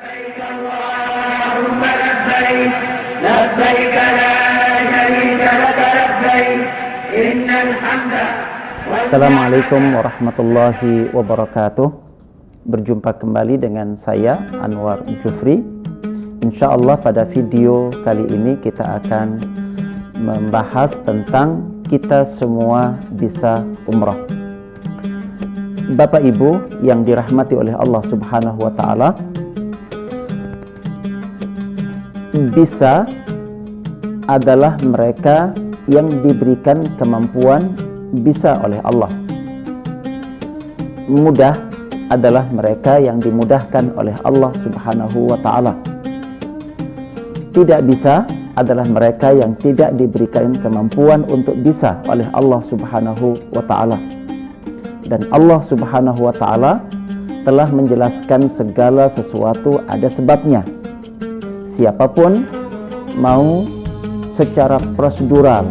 لبيك اللهم لبيك لبيك لا شريك لك لبيك إن الحمد. Assalamualaikum warahmatullahi wabarakatuh. Berjumpa kembali dengan saya Anwar Jufri. Insya Allah pada video kali ini kita akan membahas tentang kita semua bisa umrah. Bapak Ibu yang dirahmati oleh Allah Subhanahu wa Ta'ala, bisa adalah mereka yang diberikan kemampuan bisa oleh Allah. Mudah adalah mereka yang dimudahkan oleh Allah Subhanahu wa Ta'ala. Tidak bisa adalah mereka yang tidak diberikan kemampuan untuk bisa oleh Allah Subhanahu wa Ta'ala. Dan Allah Subhanahu wa Ta'ala telah menjelaskan segala sesuatu ada sebabnya. Siapapun mau secara prosedural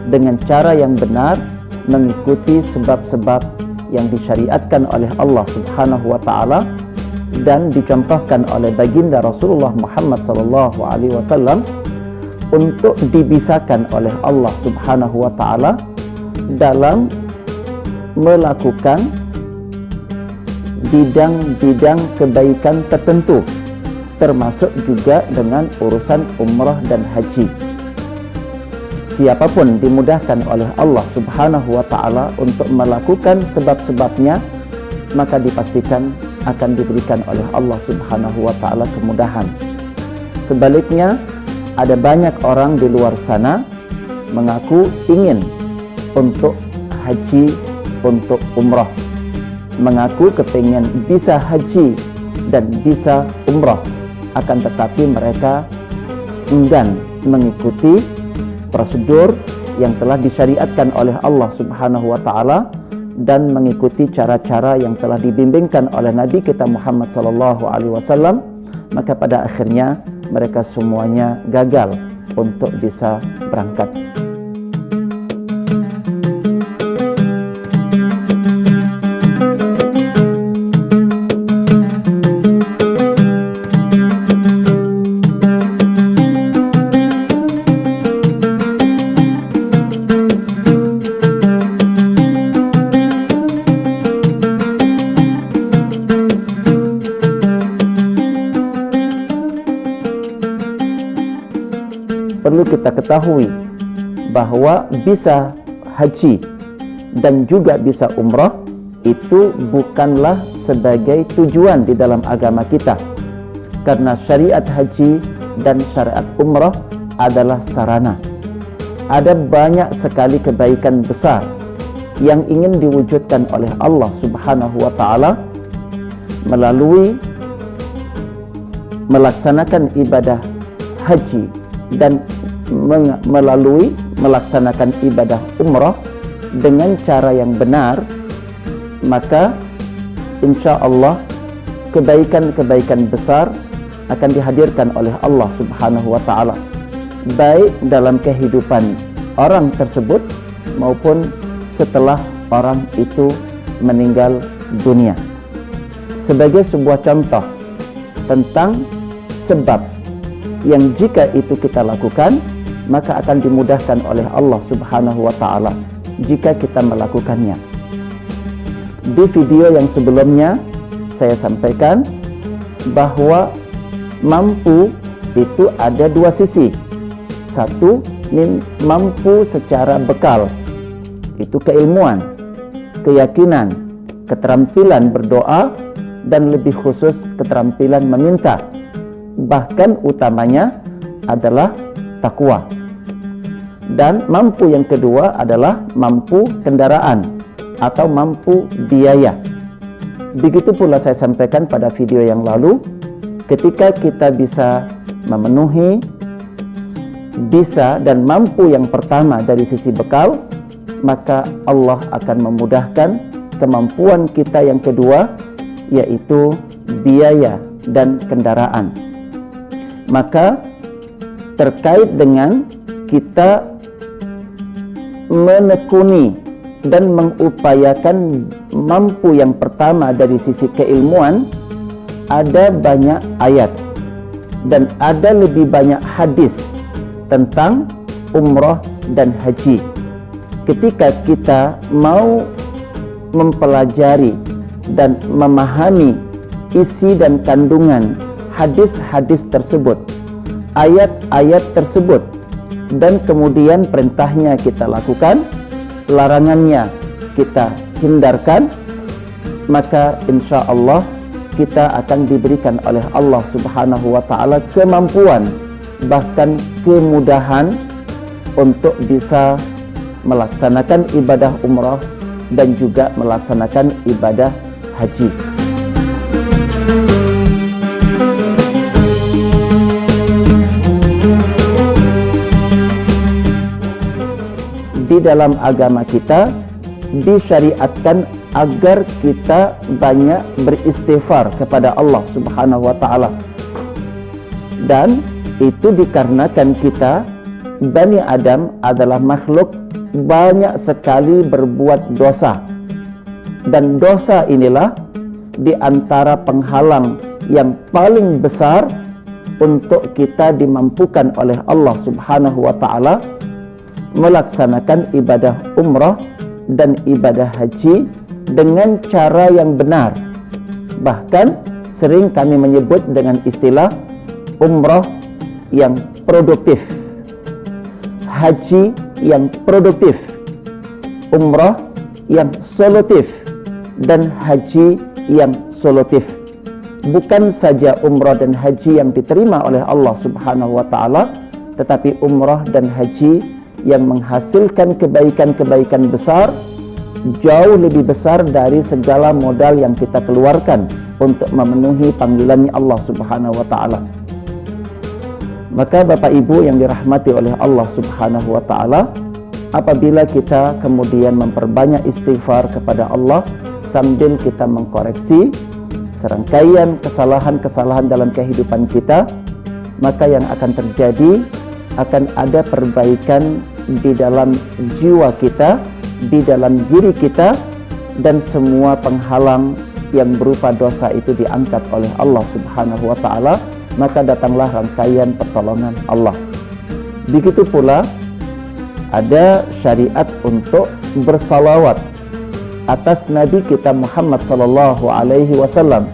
dengan cara yang benar mengikuti sebab-sebab yang disyariatkan oleh Allah Subhanahu wa Ta'ala dan dicontohkan oleh baginda Rasulullah Muhammad SAW untuk dibisakan oleh Allah Subhanahu wa Ta'ala dalam melakukan bidang-bidang kebaikan tertentu, termasuk juga dengan urusan umrah dan haji. Siapapun dimudahkan oleh Allah Subhanahu wa Ta'ala untuk melakukan sebab-sebabnya, maka dipastikan akan diberikan oleh Allah Subhanahu wa Ta'ala kemudahan. Sebaliknya, ada banyak orang di luar sana mengaku ingin untuk haji, untuk umrah, mengaku kepingin bisa haji dan bisa umrah, akan tetapi mereka enggan mengikuti prosedur yang telah disyariatkan oleh Allah Subhanahu wa Ta'ala dan mengikuti cara-cara yang telah dibimbingkan oleh Nabi kita Muhammad SAW, maka pada akhirnya mereka semuanya gagal untuk bisa berangkat. Perlu kita ketahui bahwa bisa haji dan juga bisa umrah itu bukanlah sebagai tujuan di dalam agama kita, karena syariat haji dan syariat umrah adalah sarana. Ada banyak sekali kebaikan besar yang ingin diwujudkan oleh Allah Subhanahu wa Ta'ala melalui melaksanakan ibadah haji dan melalui melaksanakan ibadah umrah dengan cara yang benar, maka insya Allah kebaikan-kebaikan besar akan dihadirkan oleh Allah Subhanahu wa Ta'ala, baik dalam kehidupan orang tersebut maupun setelah orang itu meninggal dunia. Sebagai sebuah contoh tentang sebab yang jika itu kita lakukan, maka akan dimudahkan oleh Allah Subhanahu wa Ta'ala jika kita melakukannya. Di video yang sebelumnya saya sampaikan bahwa mampu itu ada dua sisi. Satu, mampu secara bekal, itu keilmuan, keyakinan, keterampilan berdoa, dan lebih khusus keterampilan meminta. Bahkan utamanya adalah takwa. Dan mampu yang kedua adalah mampu kendaraan atau mampu biaya. Begitu pula saya sampaikan pada video yang lalu, ketika kita bisa memenuhi bisa dan mampu yang pertama dari sisi bekal, maka Allah akan memudahkan kemampuan kita yang kedua, yaitu biaya dan kendaraan. Maka terkait dengan kita menekuni dan mengupayakan mampu yang pertama dari sisi keilmuan, ada banyak ayat dan ada lebih banyak hadis tentang umrah dan haji. Ketika kita mau mempelajari dan memahami isi dan kandungan hadis-hadis tersebut, ayat-ayat tersebut, dan kemudian perintahnya kita lakukan, larangannya kita hindarkan, maka insya Allah kita akan diberikan oleh Allah Subhanahu wa ta'ala kemampuan, bahkan kemudahan untuk bisa melaksanakan ibadah umrah dan juga melaksanakan ibadah haji. Di dalam agama kita disyariatkan agar kita banyak beristighfar kepada Allah Subhanahu wa ta'ala, dan itu dikarenakan kita Bani Adam adalah makhluk banyak sekali berbuat dosa, dan dosa inilah di antara penghalang yang paling besar untuk kita dimampukan oleh Allah Subhanahu wa ta'ala melaksanakan ibadah umrah dan ibadah haji dengan cara yang benar. Bahkan sering kami menyebut dengan istilah umrah yang produktif, haji yang produktif, umrah yang solutif, dan haji yang solutif. Bukan saja umrah dan haji yang diterima oleh Allah Subhanahu wa ta'ala, tetapi umrah dan haji yang menghasilkan kebaikan-kebaikan besar, jauh lebih besar dari segala modal yang kita keluarkan untuk memenuhi panggilannya Allah Subhanahu wa ta'ala. Maka Bapak Ibu yang dirahmati oleh Allah Subhanahu wa ta'ala, apabila kita kemudian memperbanyak istighfar kepada Allah sambil kita mengkoreksi serangkaian kesalahan-kesalahan dalam kehidupan kita, maka yang akan terjadi akan ada perbaikan di dalam jiwa kita, di dalam diri kita, dan semua penghalang yang berupa dosa itu diangkat oleh Allah Subhanahu wa ta'ala, maka datanglah rangkaian pertolongan Allah. Begitu pula ada syariat untuk bersalawat atas Nabi kita Muhammad sallallahu alaihi wasallam.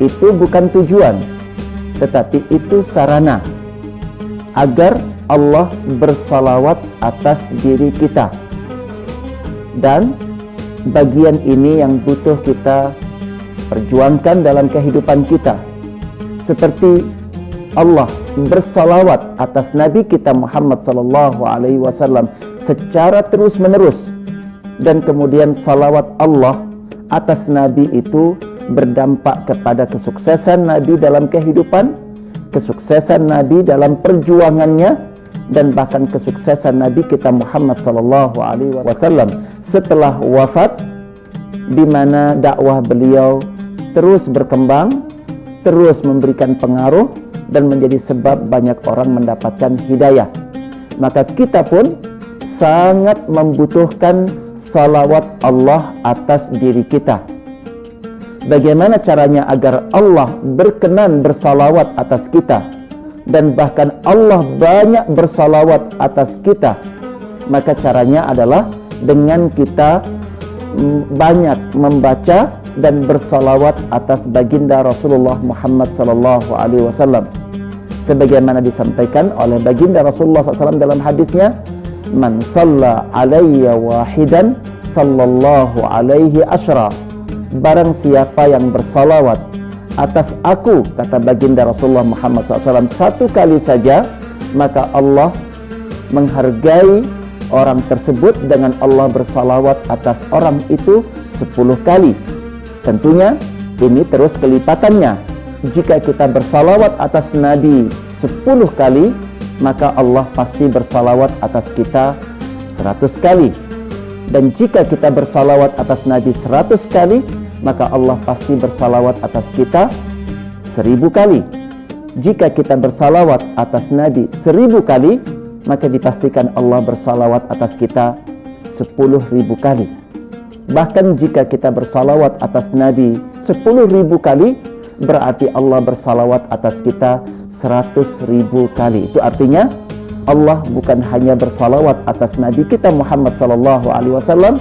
Itu bukan tujuan, tetapi itu sarana agar Allah bersalawat atas diri kita. Dan bagian ini yang butuh kita perjuangkan dalam kehidupan kita. Seperti Allah bersalawat atas Nabi kita Muhammad sallallahu alaihi wasallam secara terus-menerus, dan kemudian salawat Allah atas Nabi itu berdampak kepada kesuksesan Nabi dalam kehidupan, kesuksesan Nabi dalam perjuangannya, dan bahkan kesuksesan Nabi kita Muhammad sallallahu alaihi wasallam setelah wafat, di mana dakwah beliau terus berkembang, terus memberikan pengaruh dan menjadi sebab banyak orang mendapatkan hidayah. Maka kita pun sangat membutuhkan salawat Allah atas diri kita. Bagaimana caranya agar Allah berkenan bersalawat atas kita, dan bahkan Allah banyak bersalawat atas kita? Maka caranya adalah dengan kita banyak membaca dan bersalawat atas baginda Rasulullah Muhammad sallallahu alaihi wasallam. Sebagaimana disampaikan oleh baginda Rasulullah SAW dalam hadisnya, "Man shalla alayya wahidan sallallahu alaihi asyra." Barang siapa yang bersalawat atas aku, kata baginda Rasulullah Muhammad SAW, satu kali saja, maka Allah menghargai orang tersebut dengan Allah bersalawat atas orang itu 10 kali. Tentunya ini terus kelipatannya. Jika kita bersalawat atas Nabi 10 kali, maka Allah pasti bersalawat atas kita 100 kali. Dan jika kita bersalawat atas Nabi 100 kali, maka Allah pasti bersalawat atas kita 1000 kali. Jika kita bersalawat atas Nabi 1000 kali, maka dipastikan Allah bersalawat atas kita 10.000 kali. Bahkan jika kita bersalawat atas Nabi 10.000 kali, berarti Allah bersalawat atas kita 100.000 kali. Itu artinya Allah bukan hanya bersalawat atas Nabi kita Muhammad SAW,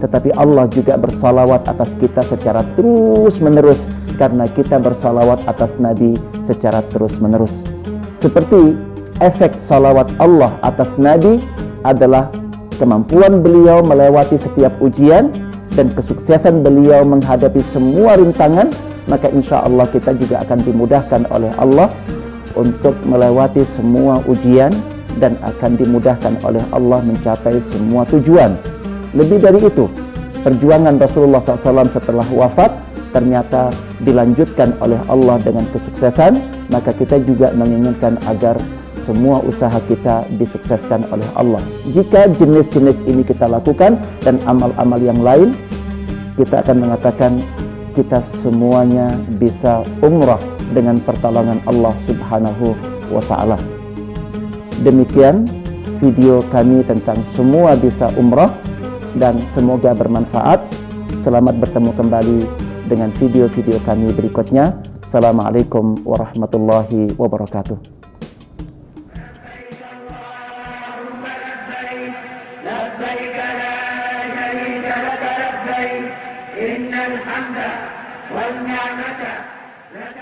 tetapi Allah juga bersalawat atas kita secara terus-menerus, karena kita bersalawat atas Nabi secara terus-menerus. Seperti efek salawat Allah atas Nabi adalah kemampuan beliau melewati setiap ujian dan kesuksesan beliau menghadapi semua rintangan, maka insya Allah kita juga akan dimudahkan oleh Allah untuk melewati semua ujian dan akan dimudahkan oleh Allah mencapai semua tujuan. Lebih dari itu, perjuangan Rasulullah SAW setelah wafat ternyata dilanjutkan oleh Allah dengan kesuksesan, maka kita juga menginginkan agar semua usaha kita disukseskan oleh Allah. Jika jenis-jenis ini kita lakukan dan amal-amal yang lain, kita akan mengatakan kita semuanya bisa umrah dengan pertolongan Allah Subhanahu wa Ta'ala. Demikian video kami tentang semua bisa umrah, dan semoga bermanfaat. Selamat bertemu kembali dengan video-video kami berikutnya. Assalamualaikum warahmatullahi wabarakatuh. لبيك لا شريك لك لبيك إن الحمد والنعمة لك